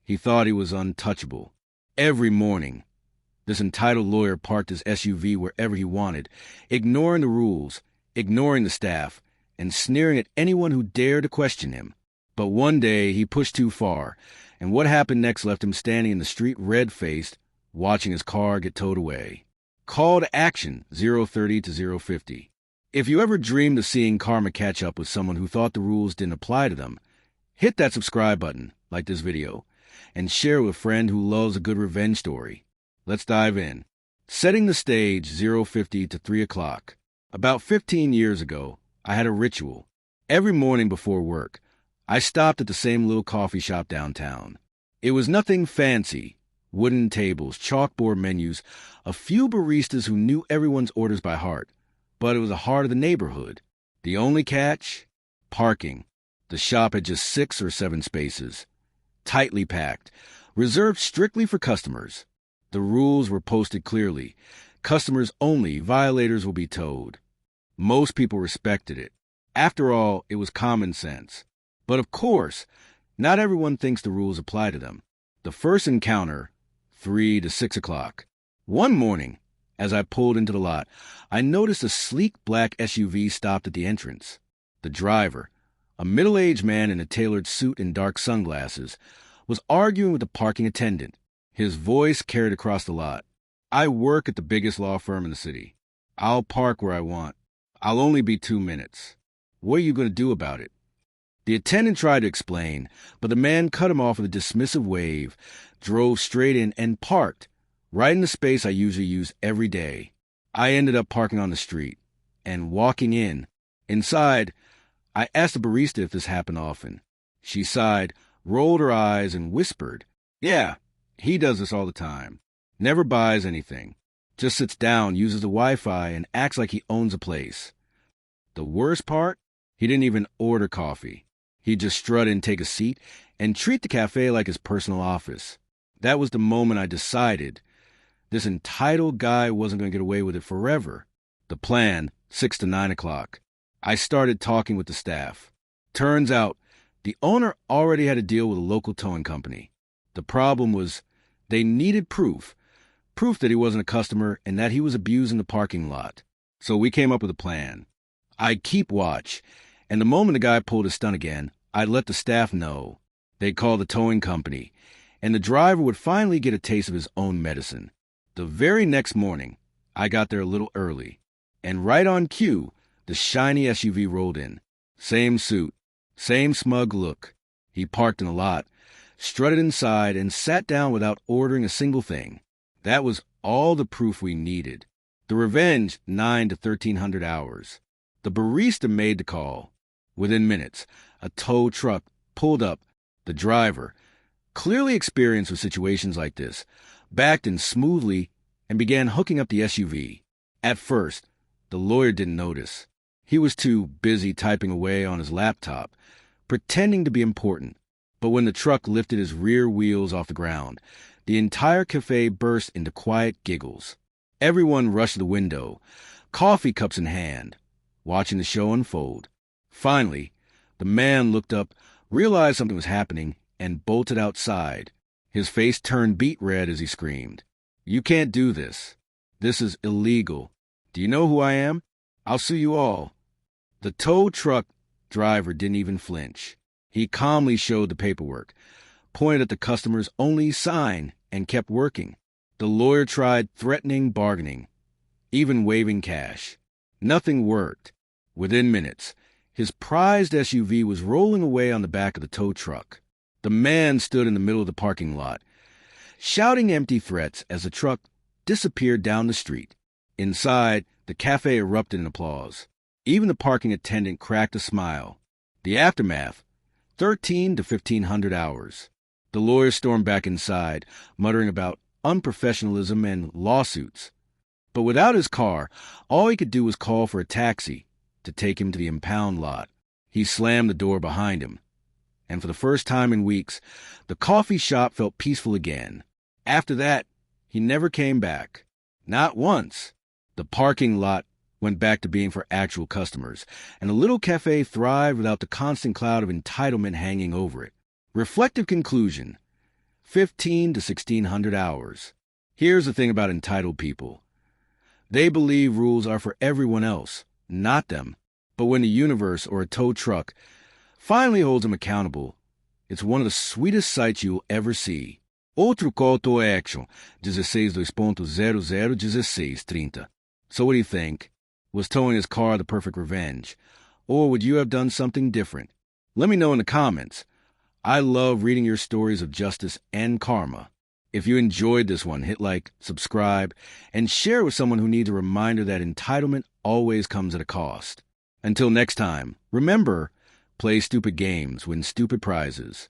He thought he was untouchable. Every morning, this entitled lawyer parked his SUV wherever he wanted, ignoring the rules, ignoring the staff, and sneering at anyone who dared to question him. But one day, he pushed too far, and what happened next left him standing in the street red-faced, watching his car get towed away. Call to action, 030 to 050. If you ever dreamed of seeing karma catch up with someone who thought the rules didn't apply to them, hit that subscribe button, like this video, and share with a friend who loves a good revenge story. Let's dive in. Setting the stage, 050 to 3 o'clock. About 15 years ago, I had a ritual. Every morning before work, I stopped at the same little coffee shop downtown. It was nothing fancy. Wooden tables, chalkboard menus, a few baristas who knew everyone's orders by heart. But it was the heart of the neighborhood. The only catch? Parking. The shop had just 6 or 7 spaces. Tightly packed. Reserved strictly for customers. The rules were posted clearly. Customers only, violators will be towed. Most people respected it. After all, it was common sense. But of course, not everyone thinks the rules apply to them. The first encounter, 3 to 6 o'clock. One morning, as I pulled into the lot, I noticed a sleek black SUV stopped at the entrance. The driver, a middle-aged man in a tailored suit and dark sunglasses, was arguing with the parking attendant. His voice carried across the lot. "I work at the biggest law firm in the city. I'll park where I want. I'll only be 2 minutes. What are you going to do about it?" The attendant tried to explain, but the man cut him off with a dismissive wave, drove straight in, and parked, right in the space I usually use every day. I ended up parking on the street, and walking in. Inside, I asked the barista if this happened often. She sighed, rolled her eyes, and whispered, "Yeah, he does this all the time. Never buys anything. Just sits down, uses the Wi-Fi, and acts like he owns a place. The worst part? He didn't even order coffee. He'd just strut in, take a seat, and treat the cafe like his personal office." That was the moment I decided this entitled guy wasn't going to get away with it forever. The plan, 6 to 9 o'clock. I started talking with the staff. Turns out, the owner already had a deal with a local towing company. The problem was they needed proof that he wasn't a customer and that he was abusing the parking lot. So we came up with a plan. I'd keep watch, and the moment the guy pulled his stunt again, I'd let the staff know. They'd call the towing company, and the driver would finally get a taste of his own medicine. The very next morning, I got there a little early, and right on cue, the shiny SUV rolled in. Same suit, same smug look. He parked in the lot, strutted inside, and sat down without ordering a single thing. That was all the proof we needed. The revenge, 9 to 1,300 hours. The barista made the call. Within minutes, a tow truck pulled up. The driver, clearly experienced with situations like this, backed in smoothly and began hooking up the SUV. At first, the lawyer didn't notice. He was too busy typing away on his laptop, pretending to be important. But when the truck lifted his rear wheels off the ground, the entire cafe burst into quiet giggles. Everyone rushed to the window, coffee cups in hand, watching the show unfold. Finally, the man looked up, realized something was happening, and bolted outside. His face turned beet red as he screamed, "You can't do this. This is illegal. Do you know who I am? I'll sue you all." The tow truck driver didn't even flinch. He calmly showed the paperwork, pointed at the customer's only sign, and kept working. The lawyer tried threatening, bargaining, even waving cash. Nothing worked. Within minutes, his prized SUV was rolling away on the back of the tow truck. The man stood in the middle of the parking lot, shouting empty threats as the truck disappeared down the street. Inside, the cafe erupted in applause. Even the parking attendant cracked a smile. The aftermath, 13 to 1,500 hours. The lawyer stormed back inside, muttering about unprofessionalism and lawsuits. But without his car, all he could do was call for a taxi to take him to the impound lot. He slammed the door behind him. And for the first time in weeks, the coffee shop felt peaceful again. After that, he never came back. Not once. The parking lot went back to being for actual customers, and the little cafe thrived without the constant cloud of entitlement hanging over it. Reflective conclusion. 15 to 1600 hours. Here's the thing about entitled people. They believe rules are for everyone else, not them. But when the universe or a tow truck finally holds them accountable, it's one of the sweetest sights you'll ever see. Outro call to action, 16.001630. So what do you think? Was towing his car the perfect revenge? Or would you have done something different? Let me know in the comments. I love reading your stories of justice and karma. If you enjoyed this one, hit like, subscribe, and share with someone who needs a reminder that entitlement always comes at a cost. Until next time, remember, play stupid games, win stupid prizes.